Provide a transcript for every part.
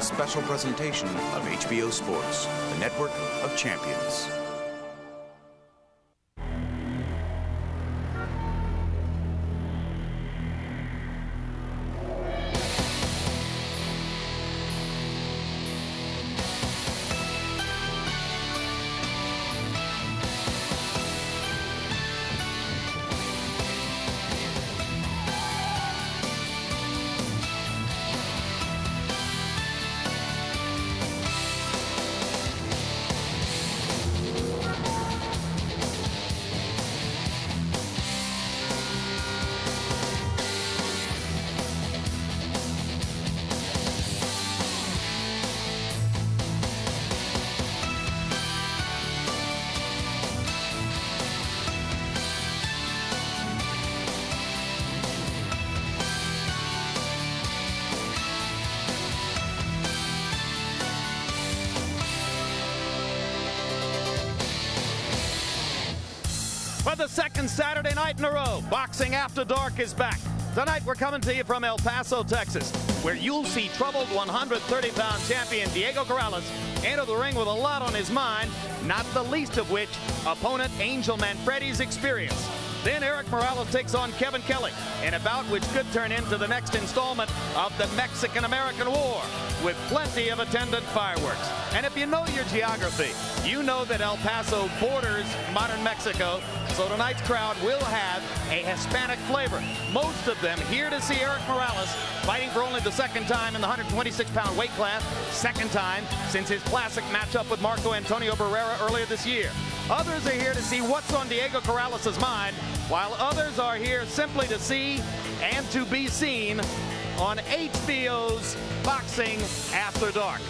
a special presentation of HBO Sports, the network of champions. For the second Saturday night in a row, Boxing After Dark is back. Tonight we're coming to you from El Paso, Texas, where you'll see troubled 130-pound champion Diego Corrales enter the ring with a lot on his mind, not the least of which opponent Angel Manfredi's experience. Then Eric Morales takes on Kevin Kelly in a bout which could turn into the next installment of the Mexican-American War, with plenty of attendant fireworks. And if you know your geography, you know that El Paso borders modern Mexico, so tonight's crowd will have a Hispanic flavor. Most of them here to see Eric Morales fighting for only the second time in the 126-pound weight class, second time since his classic matchup with Marco Antonio Barrera earlier this year. Others are here to see what's on Diego Corrales' mind, while others are here simply to see and to be seen on HBO's Boxing After Dark.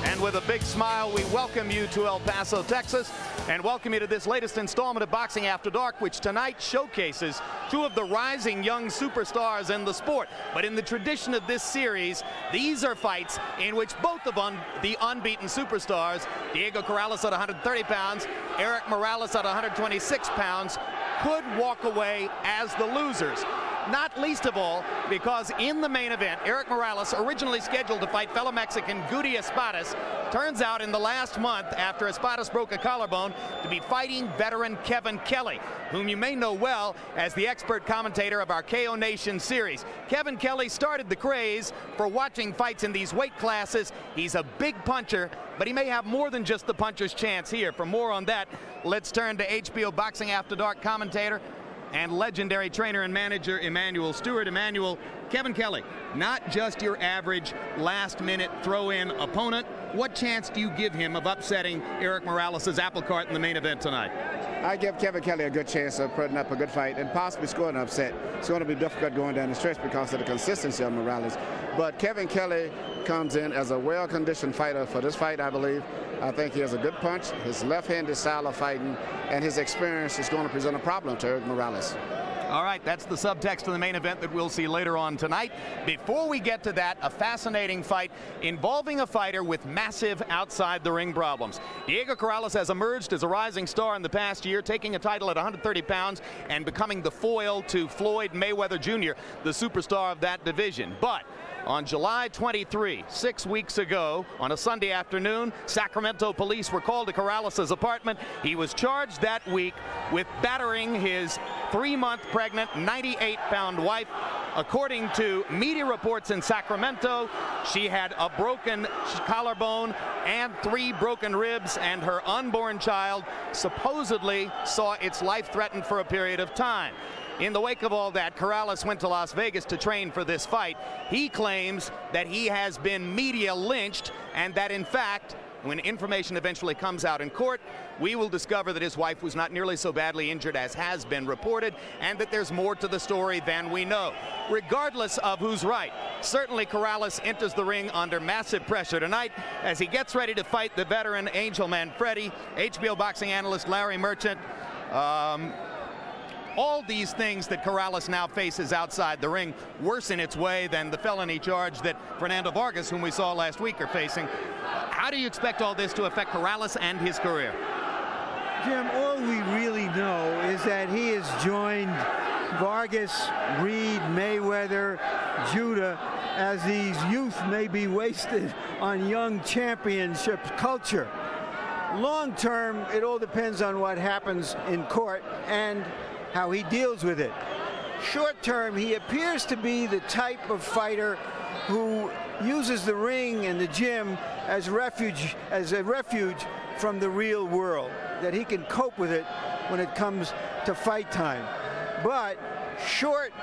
And with a big smile, we welcome you to El Paso, Texas, and welcome you to this latest installment of Boxing After Dark, which tonight showcases two of the rising young superstars in the sport. But in the tradition of this series, these are fights in which both of the unbeaten superstars, Diego Corrales at 130 pounds, Eric Morales at 126 pounds, could walk away as the losers. Not least of all because in the main event, Eric Morales, originally scheduled to fight fellow Mexican Guti Espadas, turns out in the last month, after Espadas broke a collarbone, to be fighting veteran Kevin Kelly, whom you may know well as the expert commentator of our KO Nation series. Kevin Kelly started the craze for watching fights in these weight classes. He's a big puncher, but he may have more than just the puncher's chance here. For more on that, let's turn to HBO Boxing After Dark commentator and legendary trainer and manager Emmanuel Stewart. Emmanuel, Kevin Kelly, not just your average last-minute throw-in opponent. What chance do you give him of upsetting Eric Morales' apple cart in the main event tonight? I give Kevin Kelly a good chance of putting up a good fight and possibly scoring an upset. It's going to be difficult going down the stretch because of the consistency of Morales. But Kevin Kelly comes in as a well-conditioned fighter for this fight, I believe. I think he has a good punch, his left-handed style of fighting, and his experience is going to present a problem to Eric Morales. All right, that's the subtext of the main event that we'll see later on tonight. Before we get to that, a fascinating fight involving a fighter with massive outside-the-ring problems. Diego Corrales has emerged as a rising star in the past year, taking a title at 130 pounds and becoming the foil to Floyd Mayweather Jr., the superstar of that division. But on July 23, 6 weeks ago, on a Sunday afternoon, Sacramento police were called to Corrales' apartment. He was charged that week with battering his 3-month pregnant 98-pound wife. According to media reports in Sacramento, she had a broken collarbone and 3 broken ribs, and her unborn child supposedly saw its life threatened for a period of time. In the wake of all that, Corrales went to Las Vegas to train for this fight. He claims that he has been media lynched, and that in fact, when information eventually comes out in court, we will discover that his wife was not nearly so badly injured as has been reported, and that there's more to the story than we know. Regardless of who's right, certainly Corrales enters the ring under massive pressure tonight as he gets ready to fight the veteran Angel Manfredy. HBO boxing analyst Larry Merchant. All these things that Corrales now faces outside the ring worse in its way than the felony charge that Fernando Vargas, whom we saw last week, are facing. How do you expect all this to affect Corrales and his career? Jim, all we really know is that he has joined Vargas, Reed, Mayweather, Judah, as these youth may be wasted on young championship culture. Long term, it all depends on what happens in court and how he deals with it. Short term, he appears to be the type of fighter who uses the ring and the gym as a refuge from the real world, that he can cope with it when it comes to fight time. But short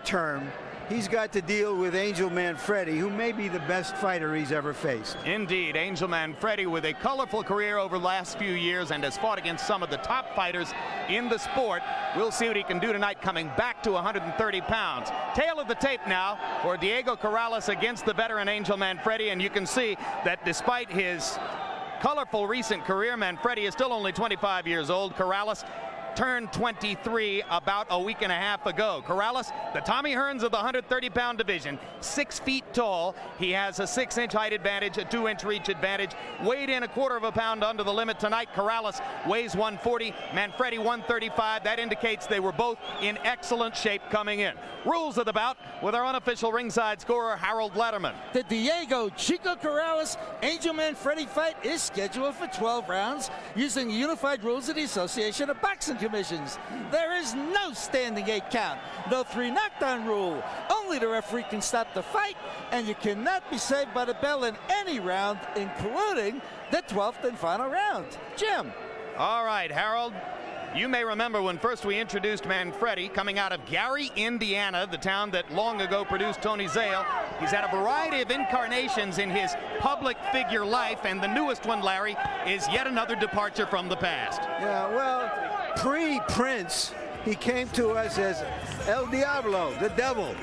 term, he's got to deal with Angel Manfredy, who may be the best fighter he's ever faced. Indeed, Angel Manfredy with a colorful career over the last few years and has fought against some of the top fighters in the sport. We'll see what he can do tonight, coming back to 130 pounds. Tail of the tape now for Diego Corrales against the veteran Angel Manfredy, and you can see that despite his colorful recent career, Manfredy is still only 25 years old. Corrales turned 23 about a week and a half ago. Corrales, the Tommy Hearns of the 130-pound division, 6 feet tall. He has a 6-inch height advantage, a 2-inch reach advantage. Weighed in a quarter of a pound under the limit tonight. Corrales weighs 140, Manfredy 135. That indicates they were both in excellent shape coming in. Rules of the bout with our unofficial ringside scorer, Harold Letterman. The Diego Chico Corrales Angel Manfredy fight is scheduled for 12 rounds using the unified rules of the Association of Boxing Commissions. There is no standing 8 count, no 3 knockdown rule. Only the referee can stop the fight, and you cannot be saved by the bell in any round, including the 12th and final round. Jim. All right, Harold. You may remember when first we introduced Manfredy, coming out of Gary, Indiana, the town that long ago produced Tony Zale. He's had a variety of incarnations in his public figure life, and the newest one, Larry, is yet another departure from the past. Yeah, well, pre-Prince, he came to us as El Diablo, the devil,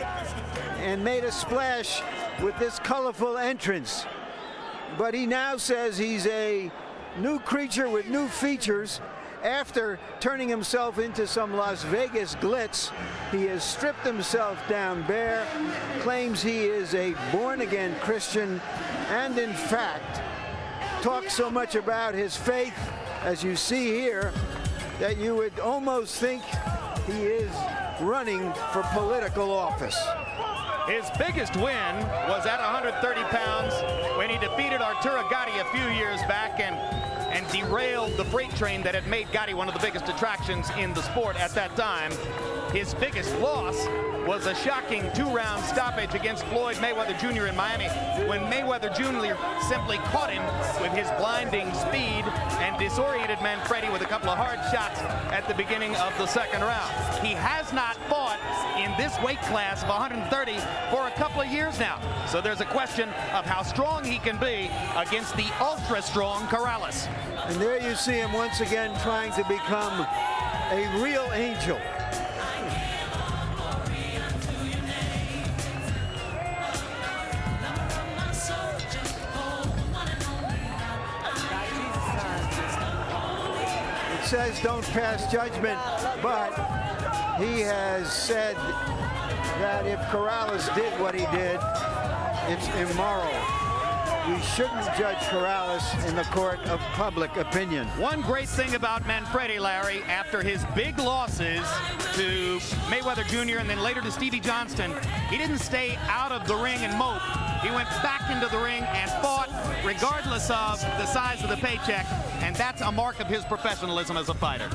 and made a splash with this colorful entrance. But he now says he's a new creature with new features. After turning himself into some Las Vegas glitz, he has stripped himself down bare, claims he is a born-again Christian, and in fact, talks so much about his faith, as you see here, that you would almost think he is running for political office. His biggest win was at 130 pounds when he defeated Arturo Gatti a few years back and derailed the freight train that had made Gotti one of the biggest attractions in the sport at that time. His biggest loss was a shocking 2-round stoppage against Floyd Mayweather Jr. in Miami, when Mayweather Jr. simply caught him with his blinding speed and disoriented Manfredy with a couple of hard shots at the beginning of the second round. He has not fought in this weight class of 130 for a couple of years now. So there's a question of how strong he can be against the ultra-strong Corrales. And there you see him once again trying to become a real angel. It says don't pass judgment, but he has said that if Corrales did what he did, it's immoral. We shouldn't judge Corrales in the court of public opinion. One great thing about Manfredy, Larry, after his big losses to Mayweather Jr. and then later to Stevie Johnston, he didn't stay out of the ring and mope. He went back into the ring and fought regardless of the size of the paycheck, and that's a mark of his professionalism as a fighter.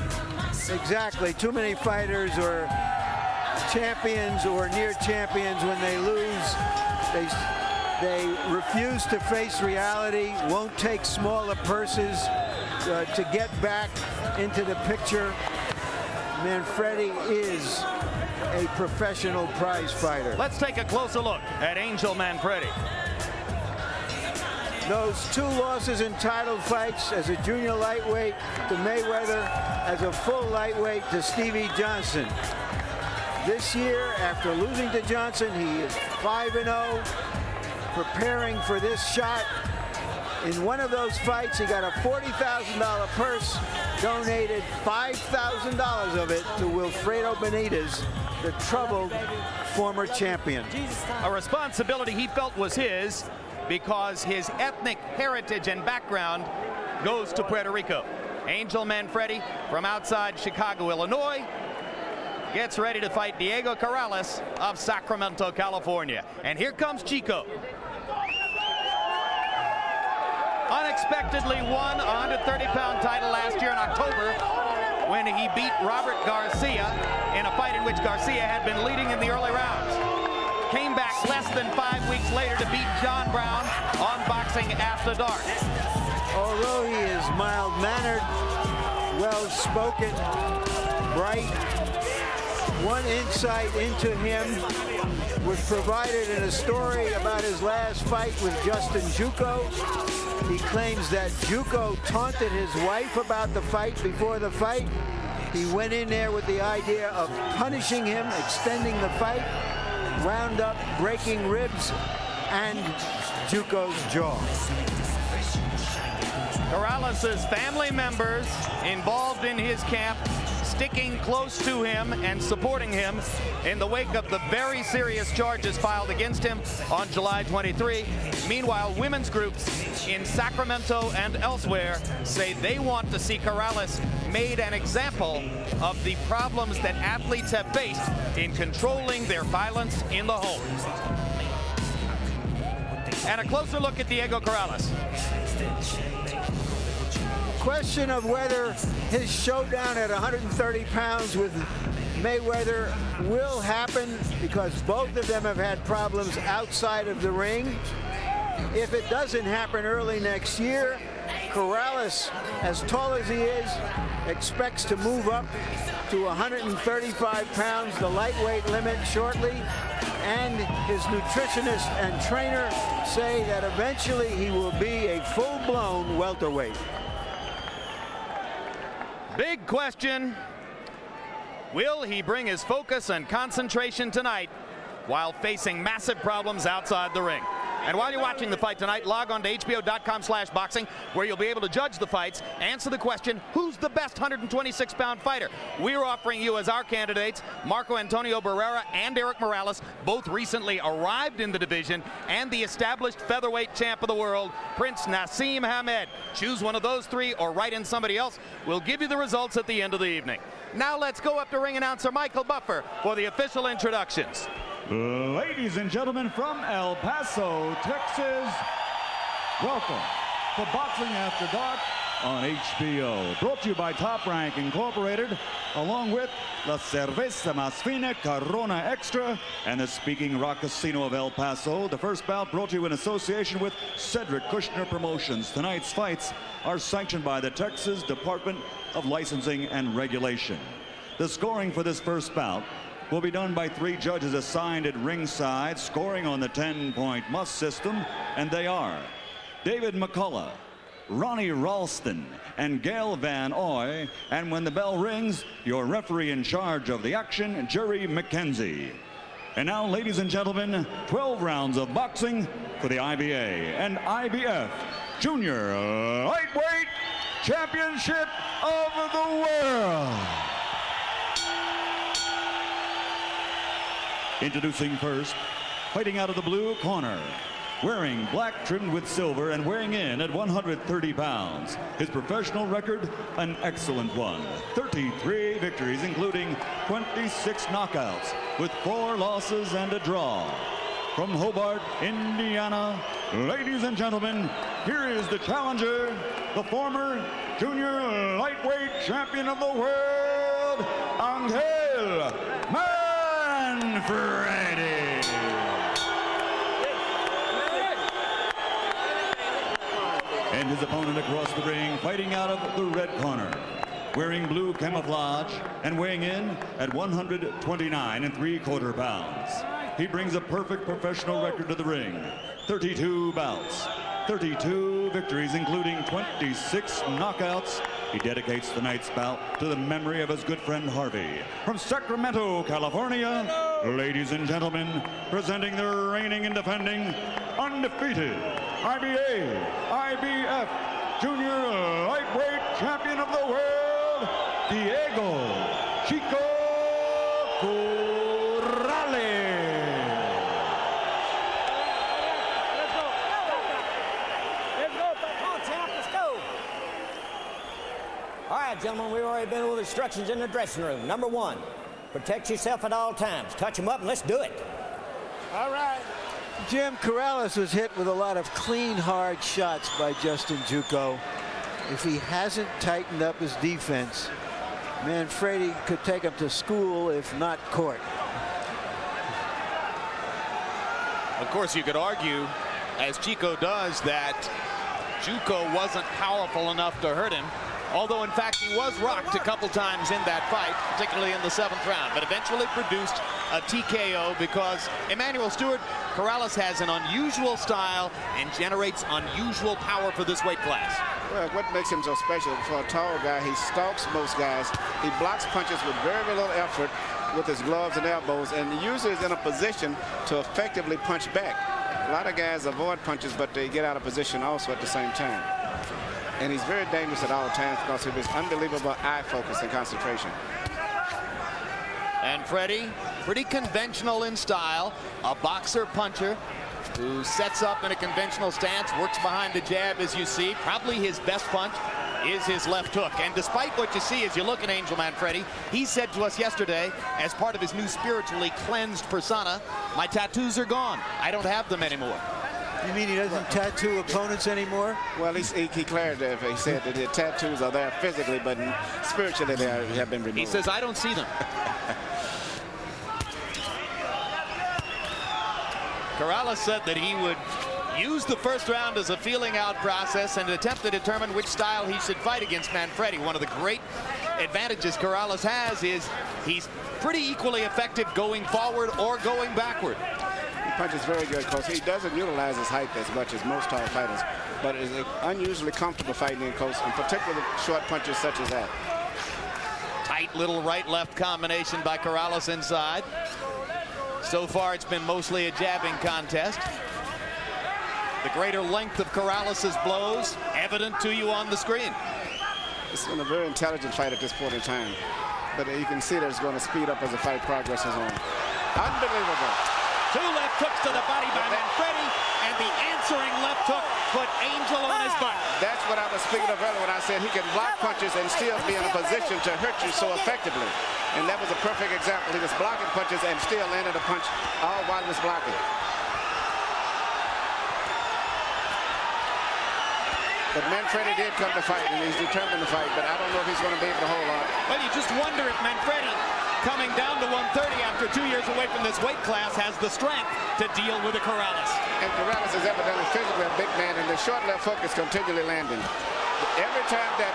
Exactly. Too many fighters or champions or near champions, when they lose, they refuse to face reality, won't take smaller purses to get back into the picture. Manfredy is a professional prize fighter. Let's take a closer look at Angel Manfredy. Those 2 losses in title fights, as a junior lightweight to Mayweather, as a full lightweight to Stevie Johnson. This year, after losing to Johnson, he is 5-0, preparing for this shot. In one of those fights, he got a $40,000 purse, donated $5,000 of it to Wilfredo Benitez, the troubled former champion. A responsibility he felt was his because his ethnic heritage and background goes to Puerto Rico. Angel Manfredy from outside Chicago, Illinois. gets ready to fight Diego Corrales of Sacramento, California. And here comes Chico. Unexpectedly won a 130-pound title last year in October when he beat Robert Garcia in a fight in which Garcia had been leading in the early rounds. Came back less than 5 weeks later to beat John Brown on Boxing After Dark. Although he is mild-mannered, well-spoken, bright, one insight into him was provided in a story about his last fight with Justin Juco. He claims that Juco taunted his wife about the fight before the fight. He went in there with the idea of punishing him, extending the fight, wound up breaking ribs and Juco's jaw. Corrales' family members involved in his camp, sticking close to him and supporting him in the wake of the very serious charges filed against him on July 23. Meanwhile, women's groups in Sacramento and elsewhere say they want to see Corrales made an example of the problems that athletes have faced in controlling their violence in the home. And a closer look at Diego Corrales. Question of whether his showdown at 130 pounds with Mayweather will happen, because both of them have had problems outside of the ring. If it doesn't happen early next year, Corrales, as tall as he is, expects to move up to 135 pounds, the lightweight limit, shortly. And his nutritionist and trainer say that eventually he will be a full-blown welterweight. Big question, will he bring his focus and concentration tonight while facing massive problems outside the ring? And while you're watching the fight tonight, log on to hbo.com/boxing, where you'll be able to judge the fights, answer the question, who's the best 126-pound fighter? We're offering you as our candidates Marco Antonio Barrera and Eric Morales, both recently arrived in the division, and the established featherweight champ of the world, Prince Naseem Hamed. Choose one of those three or write in somebody else. We'll give you the results at the end of the evening. Now let's go up to ring announcer Michael Buffer for the official introductions. Ladies and gentlemen from El Paso, Texas, welcome to Boxing After Dark on HBO. Brought to you by Top Rank Incorporated, along with La Cerveza Más Fina Corona Extra and the Speaking Rock Casino of El Paso. The first bout brought to you in association with Cedric Kushner Promotions. Tonight's fights are sanctioned by the Texas Department of Licensing and Regulation. The scoring for this first bout will be done by 3 judges assigned at ringside, scoring on the 10-point must system, and they are David McCullough, Ronnie Ralston, and Gail Van Oy. And when the bell rings, your referee in charge of the action, Jerry McKenzie. And now, ladies and gentlemen, 12 rounds of boxing for the IBA and IBF Junior Lightweight Championship of the World. Introducing first, fighting out of the blue corner, wearing black trimmed with silver and weighing in at 130 pounds. His professional record, an excellent one. 33 victories, including 26 knockouts, with 4 losses and a draw. From Hobart, Indiana, ladies and gentlemen, here is the challenger, the former junior lightweight champion of the world, Angel Manfredy. And his opponent across the ring, fighting out of the red corner, wearing blue camouflage and weighing in at 129 3/4 pounds. He brings a perfect professional record to the ring. 32 bouts, 32 victories, including 26 knockouts. He dedicates tonight's bout to the memory of his good friend Harvey. From Sacramento, California, ladies and gentlemen, presenting the reigning and defending undefeated IBA, IBF Junior Lightweight Champion of the World, Diego Chico Corrales. All right, gentlemen, we've already been over the instructions in the dressing room. Number 1, Protect yourself at all times. Touch him up and let's do it. All right. Jim, Corrales was hit with a lot of clean, hard shots by Justin Juco. If he hasn't tightened up his defense, Manfredy could take him to school, if not court. Of course, you could argue, as Chico does, that Juco wasn't powerful enough to hurt him. Although, in fact, he was rocked a couple times in that fight, particularly in the 7th round, but eventually produced a TKO because Emmanuel Stewart, Corrales has an unusual style and generates unusual power for this weight class. Well, what makes him so special, for a tall guy, he stalks most guys. He blocks punches with very little effort with his gloves and elbows, and usually is in a position to effectively punch back. A lot of guys avoid punches, but they get out of position also at the same time. And he's very dangerous at all times because of his unbelievable eye focus and concentration. Manfredy, pretty conventional in style, a boxer puncher who sets up in a conventional stance, works behind the jab, as you see. Probably his best punch is his left hook. And despite what you see as you look at Angel Manfredy, he said to us yesterday, as part of his new spiritually cleansed persona, my tattoos are gone. I don't have them anymore. You mean he doesn't tattoo opponents anymore? Well, he clarified. He said that the tattoos are there physically, but spiritually they have been removed. He says, I don't see them. Corrales said that he would use the 1st round as a feeling out process and attempt to determine which style he should fight against Manfredy. One of the great advantages Corrales has is he's pretty equally effective going forward or going backward. He punches very good because he doesn't utilize his height as much as most tall fighters, but is unusually comfortable fighting in close, and particularly short punches such as that. Tight little right-left combination by Corrales inside. So far, it's been mostly a jabbing contest. The greater length of Corrales' blows evident to you on the screen. It's been a very intelligent fight at this point in time, but you can see that it's going to speed up as the fight progresses on. Unbelievable. 2 left hooks to the body by Manfredy, and the answering left hook put Angel on his butt. That's what I was speaking of earlier when I said he can block punches and still be in a position to hurt you so effectively. And that was a perfect example. He was blocking punches and still landed a punch all while he was blocking. But Manfredy did come to fight, and he's determined to fight, but I don't know if he's going to be able to hold on. Well, you just wonder if Manfredy, coming down to 130 after 2 years away from this weight class, has the strength to deal with a Corrales. And Corrales is evidently physically a big man, and the short left hook is continually landing. Every time that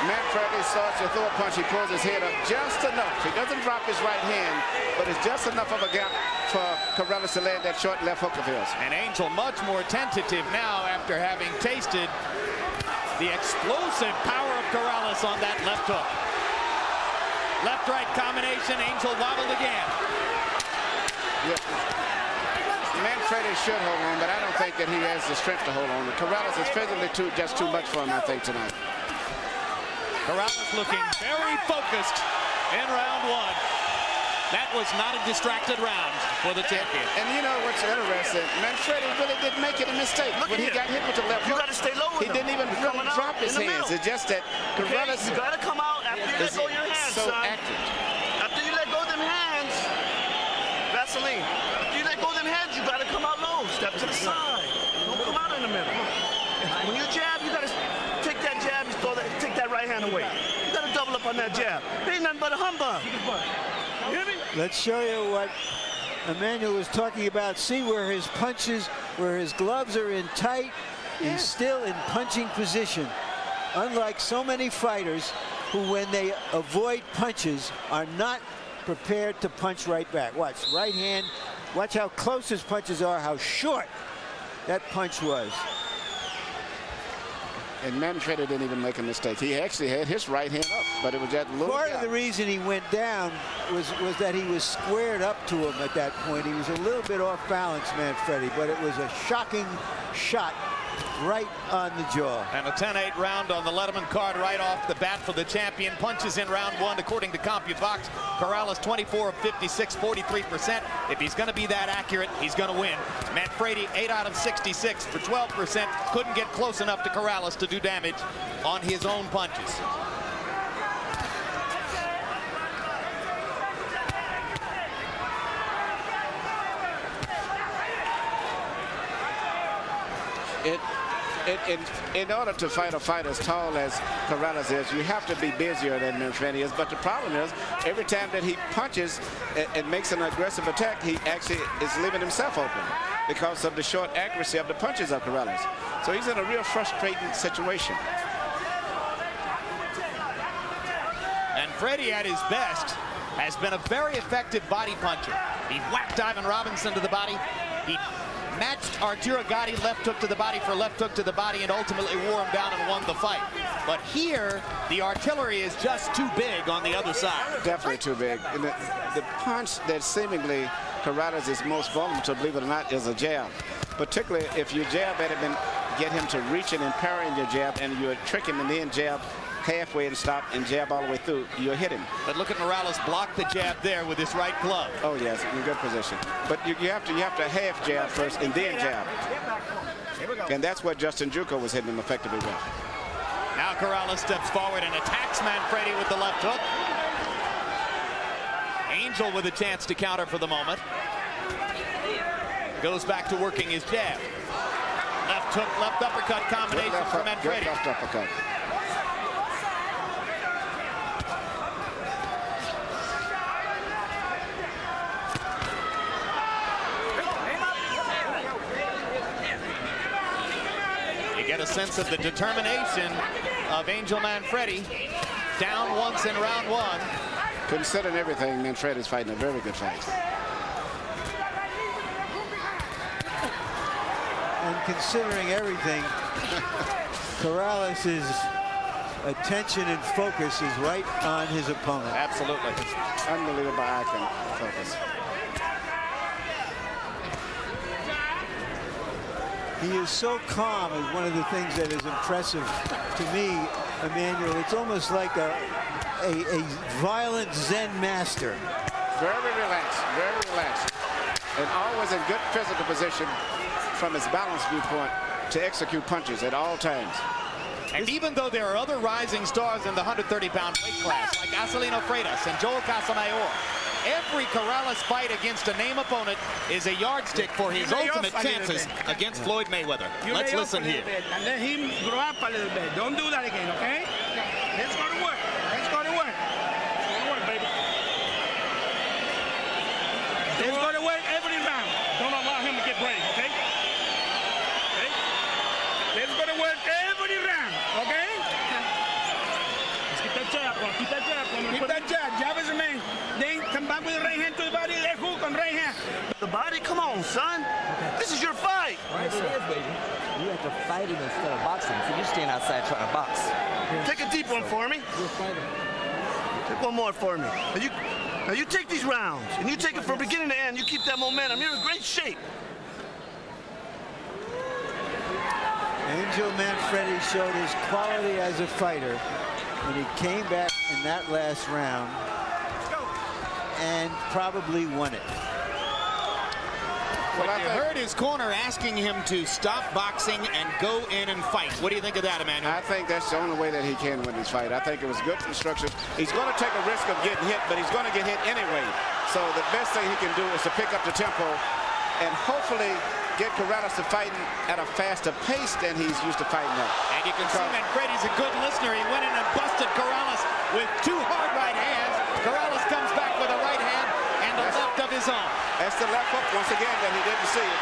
Manfredy starts to throw a punch, he pulls his head up just enough. He doesn't drop his right hand, but it's just enough of a gap for Corrales to land that short left hook of his. And Angel much more tentative now after having tasted the explosive power of Corrales on that left hook. Left-right combination, Angel wobbled again. Yes. Manfredy should hold on, but I don't think that he has the strength to hold on. Corrales is physically just too much for him, I think, tonight. Corrales looking very focused in round 1. That was not a distracted round for the champion. And you know what's interesting? Manfredy really didn't make any mistake. When he got hit with the left hook, you got to stay low with he didn't even really drop his hands. It's just that Corrales you got to come out after you let go of your hands, so son. active. After you let go of them hands, Vaseline. After you let go of them hands, you got to come out low. Step to the side. Don't come out in the middle. When you jab, you got to take that jab and take that right hand away. You got to double up on that jab. There ain't nothing but a humbug. You hear me? Let's show you what Emmanuel was talking about. See where his punches, where his gloves are in tight, he's still in punching position. Unlike so many fighters who, when they avoid punches, are not prepared to punch right back. Watch, right hand. Watch how close his punches are, how short that punch was. And Manfredy didn't even make a mistake. He actually had his right hand up, but it was that little Part gap. of the reason he went down was that he was squared up to him at that point. He was a little bit off balance, Manfredy, but it was a shocking shot right on the jaw. And a 10-8 round on the Letterman card right off the bat for the champion. Punches in round 1, according to CompuBox. Corrales 24 of 56, 43%. If he's going to be that accurate, he's going to win. Manfredy 8 out of 66 for 12%. Couldn't get close enough to Corrales to do damage on his own punches. In order to fight a fighter as tall as Corrales is, you have to be busier than Manfredy is. But the problem is, every time that he punches and makes an aggressive attack, he actually is leaving himself open because of the short accuracy of the punches of Corrales. So he's in a real frustrating situation. Manfredy at his best has been a very effective body puncher. He whacked Ivan Robinson to the body. He matched Arturo Gatti left hook to the body for left hook to the body and ultimately wore him down and won the fight. But here, the artillery is just too big on the other side. Definitely too big. And the punch that seemingly Corrales is most vulnerable to, believe it or not, is a jab. Particularly if you jab at him and get him to reaching and parrying your jab, and you're tricking him and then jab halfway and stop and jab all the way through, you'll hit him. But look at Morales block the jab there with his right glove. Oh yes, in a good position. But you have to half jab first and then jab. And that's what Justin Juco was hitting him effectively with. Now Corrales steps forward and attacks Manfredy with the left hook. Angel with a chance to counter for the moment. Goes back to working his jab. Left hook, left uppercut combination for Manfredy. Good left uppercut. You get a sense of the determination of Angel Manfredy. Down once in round one. Considering everything, Manfredy's fighting a very good fight. And considering everything, Corrales' attention and focus is right on his opponent. Absolutely. Unbelievable eye focus. He is so calm is one of the things that is impressive to me, Emmanuel. It's almost like a violent Zen master. Very relaxed, and always in good physical position from his balance viewpoint to execute punches at all times. And even though there are other rising stars in the 130-pound weight class, like Acelino Freitas and Joel Casamayor, every Corrales fight against a name opponent is a yardstick for his ultimate chances against Floyd Mayweather. Let's listen here. And let him grow up a little bit. Don't do that again, okay? Let's go to work. Let's go to work. Let's go to work, baby. Let's go to work every round. Don't allow him to get brave, okay? Okay? Let's go to work every round, okay? Let's get that jab, bro. Keep that jab. Keep that jab. Jab is the main. Then come back with the right hand to the body. Left hook on right hand. The body? Come on, son. This is your fight. Right, it is, baby. You have to fight him instead of boxing. So you stand outside trying to box. Take a deep one for me. Take one more for me. Now you take these rounds, and you take it from beginning to end. You keep that momentum. You're in great shape. Angel Manfredy showed his quality as a fighter when he came back in that last round and probably won it. Well, you heard his corner asking him to stop boxing and go in and fight. What do you think of that, Emmanuel? I think that's the only way that he can win this fight. I think it was good instructions. He's going to take a risk of getting hit, but he's going to get hit anyway. So the best thing he can do is to pick up the tempo and hopefully get Corrales to fighting at a faster pace than he's used to fighting at. And you can see Manfredy's a good listener. He went in and busted Corrales with two hard right hands. Corrales comes back with a right hand and a left of his own. That's the left hook once again that he didn't see it.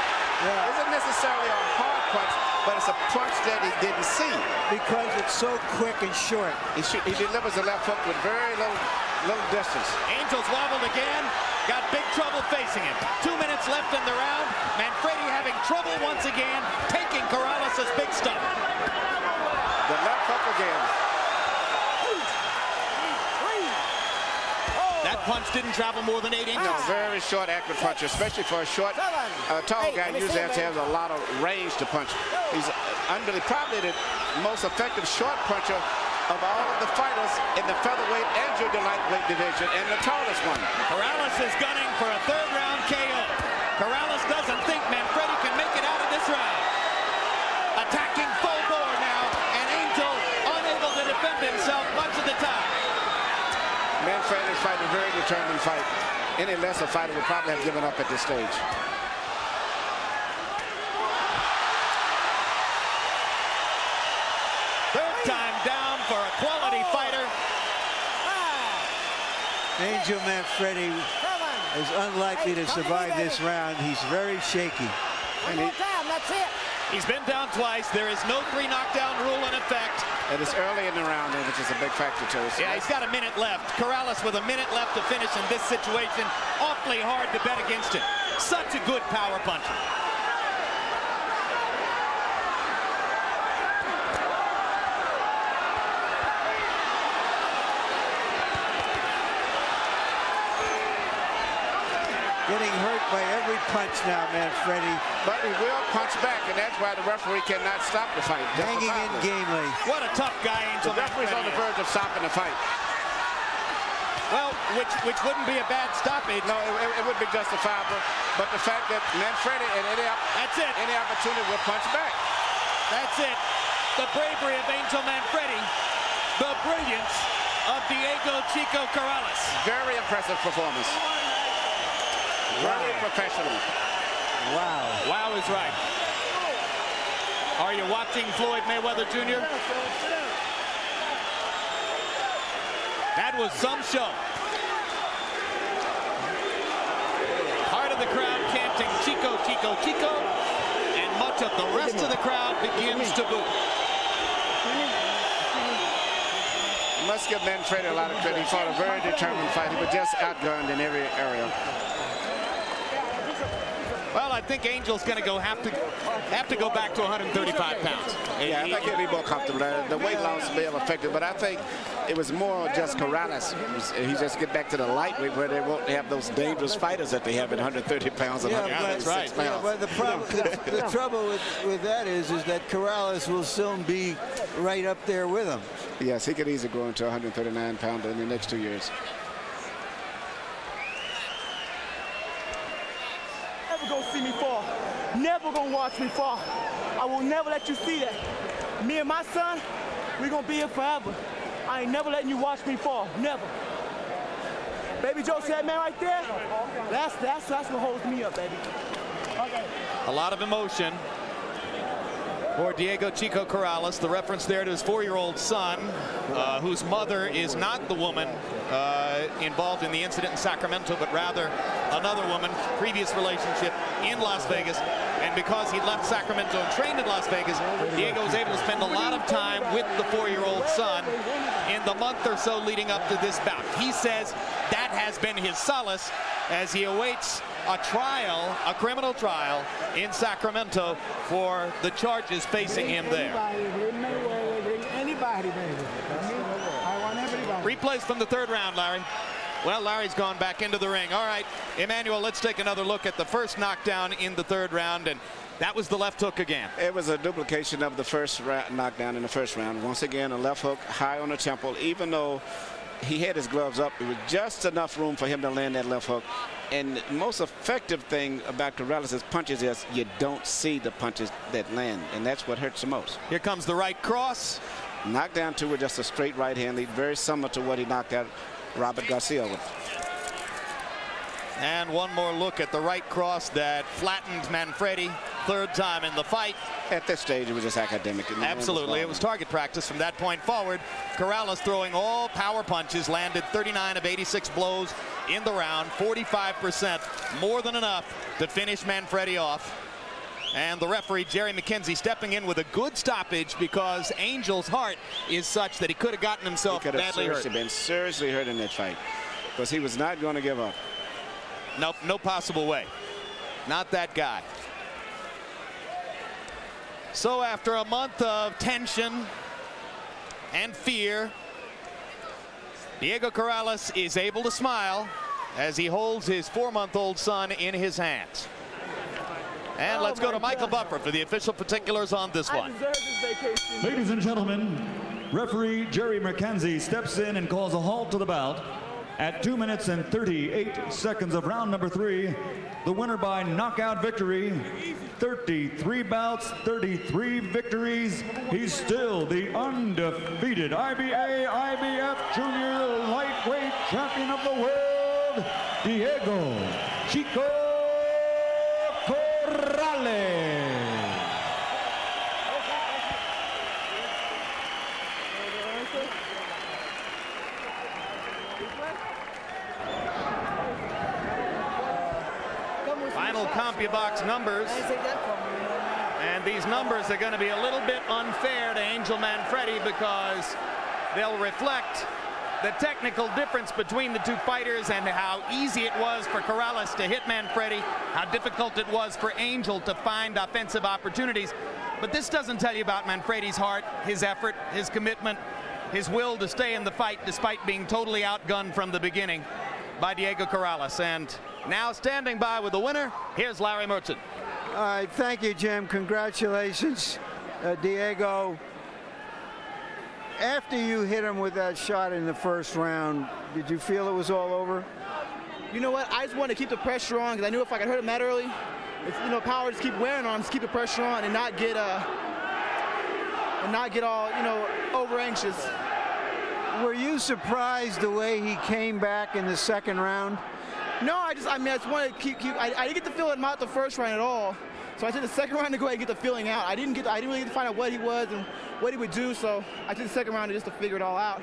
Yeah. It isn't necessarily a hard punch, but it's a punch that he didn't see. Because it's so quick and short. He delivers the left hook with very little distance. Angel's wobbled again. Got big trouble facing him. 2 minutes left in the round. Manfredy having trouble once again, taking Corrales' big stuff. The left hook again. That punch didn't travel more than 8 inches. No, very short, accurate punch, especially for a short, tall guy. Usually has to have a lot of range to punch. He's probably the most effective short puncher of all of the fighters in the featherweight and junior lightweight division, and the tallest one. Corrales is gunning for a third-round KO. Corrales doesn't think Manfredy can make it out of this round. Attacking full bore now, and Angel unable to defend himself much of the time. Manfredy's fighting a very determined fight. Any lesser fighter would probably have given up at this stage. Angel Manfredy is unlikely to survive this round. He's very shaky. One more time, that's it. He's been down twice. There is no 3 knockdown rule in effect. It is early in the round, which is a big factor too. So yeah, he's got a minute left. Corrales with a minute left to finish in this situation. Awfully hard to bet against him. Such a good power puncher. Getting hurt by every punch now, Manfredy. But he will punch back, and that's why the referee cannot stop the fight. Hanging in gamely. What a tough guy Angel Manfredy's on the verge of stopping the fight. Well, which wouldn't be a bad stoppage. No, it would be justifiable. But the fact that Manfredy at any opportunity will punch back. That's it. The bravery of Angel Manfredy. The brilliance of Diego Chico Corrales. Very impressive performance. Very professional. Wow. Wow is right. Are you watching Floyd Mayweather Jr.? That was some show. Part of the crowd chanting Chico, Chico, Chico, and much of the rest of the crowd begins to boo. Must give Manfredy a lot of credit. He fought a very determined fight. He was just outgunned in every area. Well, I think Angel's going to have to go back to 135 pounds. Yeah, I think he'll be more comfortable. The weight loss may have affected, but I think it was more just Corrales. He just get back to the lightweight where they won't have those dangerous fighters that they have at 130 pounds and 136 pounds. Yeah, but the trouble with that is that Corrales will soon be right up there with him. Yes, he could easily grow into a 139-pounder in the next 2 years. Never gonna see me fall. Never gonna watch me fall. I will never let you see that. Me and my son, we're gonna be here forever. I ain't never letting you watch me fall. Never. Baby Joe said, man, right there, that's what holds me up, baby. Okay. A lot of emotion for Diego Chico Corrales. The reference there to his 4-year-old son, whose mother is not the woman involved in the incident in Sacramento, but rather another woman, previous relationship in Las Vegas. And because he left Sacramento and trained in Las Vegas, Diego was able to spend a lot of time with the 4-year-old son in the month or so leading up to this bout. He says that has been his solace as he awaits a trial, a criminal trial in Sacramento for the charges facing him there. Anybody, baby. I want everybody. Replays from the 3rd round, Larry. Well, Larry's gone back into the ring. All right, Emmanuel, let's take another look at the first knockdown in the 3rd round, and that was the left hook again. It was a duplication of the first knockdown in the 1st round. Once again, a left hook high on the temple. Even though he had his gloves up, it was just enough room for him to land that left hook. And the most effective thing about Corrales' punches is you don't see the punches that land, and that's what hurts the most. Here comes the right cross. Knocked down 2 with just a straight right hand lead, very similar to what he knocked out Robert Garcia with. And one more look at the right cross that flattened Manfredy, 3rd time in the fight. At this stage, it was just academic. Absolutely. It was target practice from that point forward. Corrales throwing all power punches, landed 39 of 86 blows in the round, 45%, more than enough to finish Manfredy off. And the referee, Jerry McKenzie, stepping in with a good stoppage because Angel's heart is such that he could have gotten himself badly hurt. He could have been seriously hurt in that fight because he was not going to give up. Nope, no possible way. Not that guy. So after a month of tension and fear, Diego Corrales is able to smile as he holds his 4-month-old son in his hands. And let's go to Michael Buffer for the official particulars on this one. Ladies and gentlemen, referee Jerry McKenzie steps in and calls a halt to the bout. At 2 minutes and 38 seconds of round number 3, the winner by knockout victory, 33 bouts, 33 victories. He's still the undefeated IBF Junior Lightweight Champion of the World, Diego Chico Corrales. you box numbers. And these numbers are going to be a little bit unfair to Angel Manfredy because they'll reflect the technical difference between the two fighters and how easy it was for Corrales to hit Manfredy, how difficult it was for Angel to find offensive opportunities. But this doesn't tell you about Manfredy's heart, his effort, his commitment, his will to stay in the fight despite being totally outgunned from the beginning by Diego Corrales. And now standing by with the winner, here's Larry Merchant. All right, thank you, Jim. Congratulations, Diego. After you hit him with that shot in the first round, did you feel it was all over? You know what? I just wanted to keep the pressure on because I knew if I could hurt him that early, power just keep wearing on him, just keep the pressure on and not get all, over anxious. Were you surprised the way he came back in the second round? No, I just wanted to keep. I didn't get the feeling out the first round at all. So I took the second round to go ahead and get the feeling out. I didn't really get to find out what he was and what he would do. So I took the second round just to figure it all out.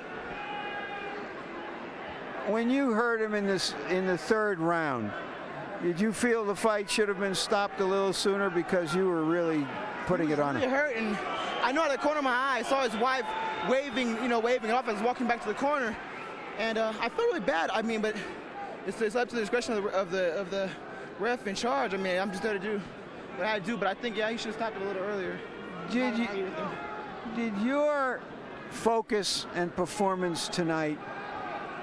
When you heard him in the third round, did you feel the fight should have been stopped a little sooner because you were really putting it on him? It hurt, and I know out of the corner of my eye, I saw his wife waving it off as walking back to the corner, and I felt really bad. I mean, but it's up to the discretion of the ref in charge. I mean, I'm just there to do what I do, but I think, yeah, he should have stopped it a little earlier. Did your focus and performance tonight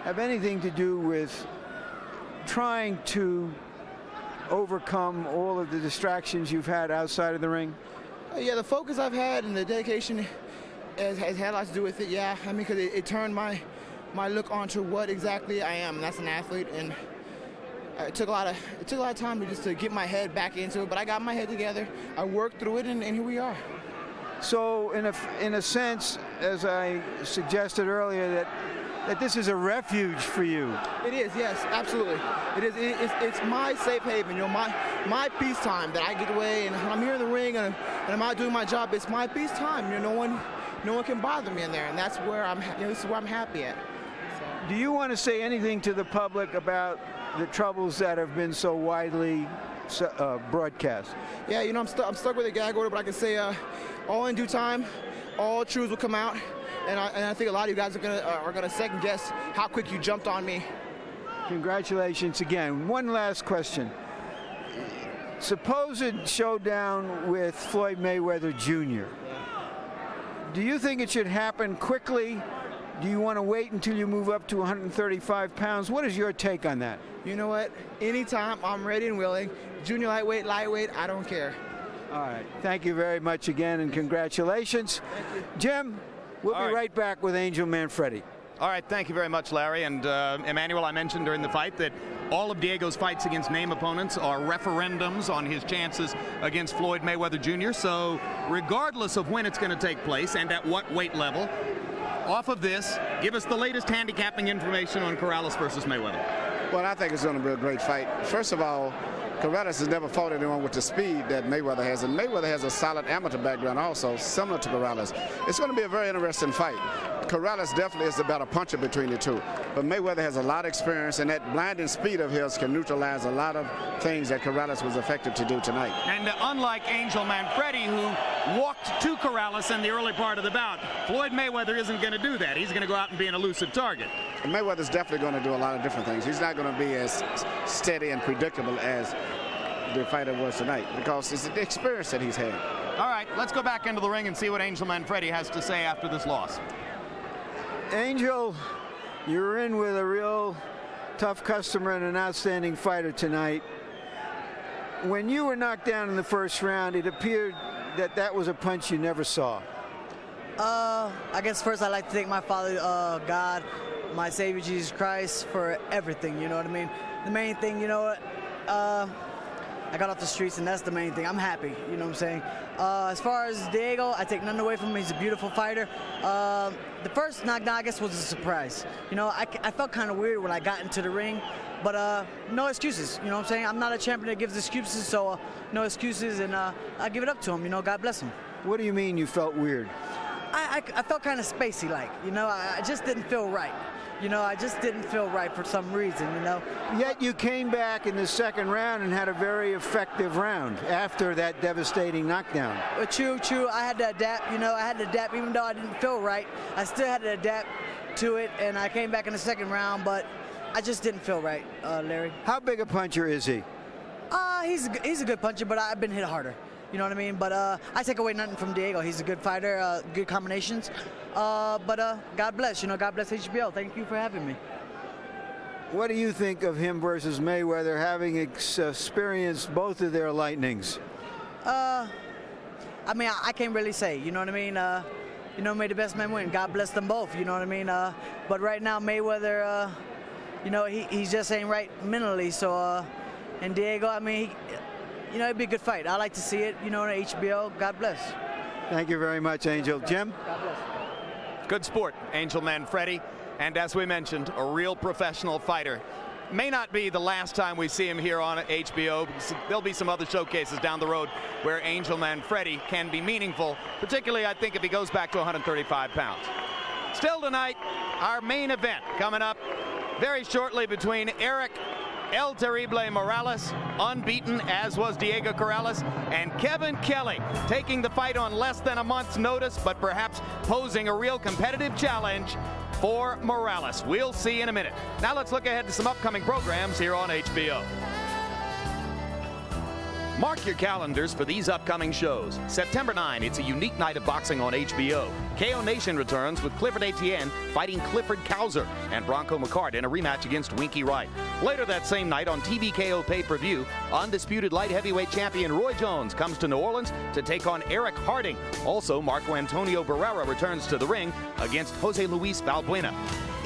have anything to do with trying to overcome all of the distractions you've had outside of the ring? Yeah, the focus I've had and the dedication has had a lot to do with it, yeah. I mean, because it turned my look onto what exactly I am, and that's an athlete, and it took a lot of time to get my head back into it, but I got my head together. I worked through it, and here we are. So, in a sense, as I suggested earlier, that this is a refuge for you. It is, yes, absolutely. It is. It's my safe haven. My peace time that I get away, and I'm here in the ring, and I'm out doing my job. It's my peace time. No one can bother me in there, and that's where this is where I'm happy at. So. Do you want to say anything to the public about the troubles that have been so widely broadcast? Yeah, I'm stuck with a gag order, but I can say all in due time, all truths will come out, and I think a lot of you guys are gonna second guess how quick you jumped on me. Congratulations again. One last question. Supposed showdown with Floyd Mayweather Jr. Do you think it should happen quickly? Do you want to wait until you move up to 135 pounds? What is your take on that? You know what? Anytime, I'm ready and willing. Junior lightweight, I don't care. All right. Thank you very much again, and congratulations. Jim, we'll be right back with Angel Manfredy. All right, thank you very much, Larry. And Emmanuel, I mentioned during the fight that all of Diego's fights against name opponents are referendums on his chances against Floyd Mayweather Jr. So regardless of when it's going to take place and at what weight level, off of this, give us the latest handicapping information on Corrales versus Mayweather. Well, I think it's going to be a great fight. First of all, Corrales has never fought anyone with the speed that Mayweather has, and Mayweather has a solid amateur background also, similar to Corrales. It's going to be a very interesting fight. Corrales definitely is the better puncher between the two, but Mayweather has a lot of experience, and that blinding speed of his can neutralize a lot of things that Corrales was effective to do tonight. And unlike Angel Manfredy, who walked to Corrales in the early part of the bout, Floyd Mayweather isn't going to do that. He's going to go out and be an elusive target. And Mayweather's definitely going to do a lot of different things. He's not going to be as steady and predictable as the fighter was tonight, because it's the experience that he's had. All right, let's go back into the ring and see what Angel Manfredy has to say after this loss. Angel, you're in with a real tough customer and an outstanding fighter tonight. When you were knocked down in the first round, it appeared that was a punch you never saw. I guess first I'd like to thank my Father, God, my Savior Jesus Christ, for everything, you know what I mean? The main thing, you know what, I got off the streets, and that's the main thing. I'm happy, you know what I'm saying? As far as Diego, I take nothing away from him. He's a beautiful fighter. The first knockdown, I guess, was a surprise. You know, I felt kind of weird when I got into the ring, but no excuses, you know what I'm saying? I'm not a champion that gives excuses, so no excuses, and I give it up to him, you know, God bless him. What do you mean you felt weird? I felt kind of spacey-like, you know? I just didn't feel right. You know, I just didn't feel right for some reason, you know. Yet you came back in the second round and had a very effective round after that devastating knockdown. True. I had to adapt, you know. I had to adapt even though I didn't feel right. I still had to adapt to it, and I came back in the second round, but I just didn't feel right, Larry. How big a puncher is he? He's a good puncher, but I've been hit harder. You know what I mean? But I take away nothing from Diego. He's a good fighter, good combinations. But God bless, you know, God bless HBO. Thank you for having me. What do you think of him versus Mayweather, having experienced both of their lightnings? I mean, I can't really say, you know what I mean? You know, may the best man win. God bless them both, you know what I mean? But right now, Mayweather, you know, he just ain't right mentally. So, and Diego, I mean, you know, it'd be a good fight. I like to see it, you know, on HBO. God bless. Thank you very much, Angel. Jim? God bless. Good sport, Angel Manfredy. And as we mentioned, a real professional fighter. May not be the last time we see him here on HBO. There'll be some other showcases down the road where Angel Manfredy can be meaningful, particularly, I think, if he goes back to 135 pounds. Still tonight, our main event coming up very shortly between Eric El Terrible Morales, unbeaten as was Diego Corrales, and Kevin Kelly, taking the fight on less than a month's notice, but perhaps posing a real competitive challenge for Morales. We'll see in a minute. Now let's look ahead to some upcoming programs here on HBO. Mark your calendars for these upcoming shows. September 9, it's a unique night of boxing on HBO. KO Nation returns with Clifford Etienne fighting Clifford Cowser and Bronco McCart in a rematch against Winky Wright. Later that same night on TVKO pay-per-view, undisputed light heavyweight champion Roy Jones comes to New Orleans to take on Eric Harding. Also, Marco Antonio Barrera returns to the ring against Jose Luis Valbuena.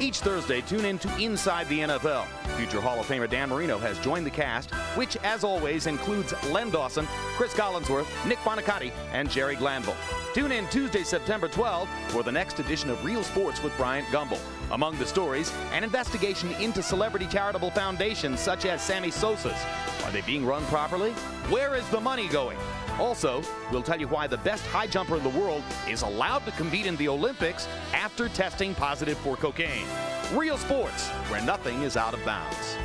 Each Thursday, tune in to Inside the NFL. Future Hall of Famer Dan Marino has joined the cast, which, as always, includes Len Dawson, Chris Collinsworth, Nick Bonicatti, and Jerry Glanville. Tune in Tuesday, September 12 for the next edition of Real Sports with Bryant Gumbel. Among the stories, an investigation into celebrity charitable foundations such as Sammy Sosa's. Are they being run properly? Where is the money going? Also, we'll tell you why the best high jumper in the world is allowed to compete in the Olympics after testing positive for cocaine. Real Sports, where nothing is out of bounds.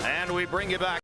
And we bring you back.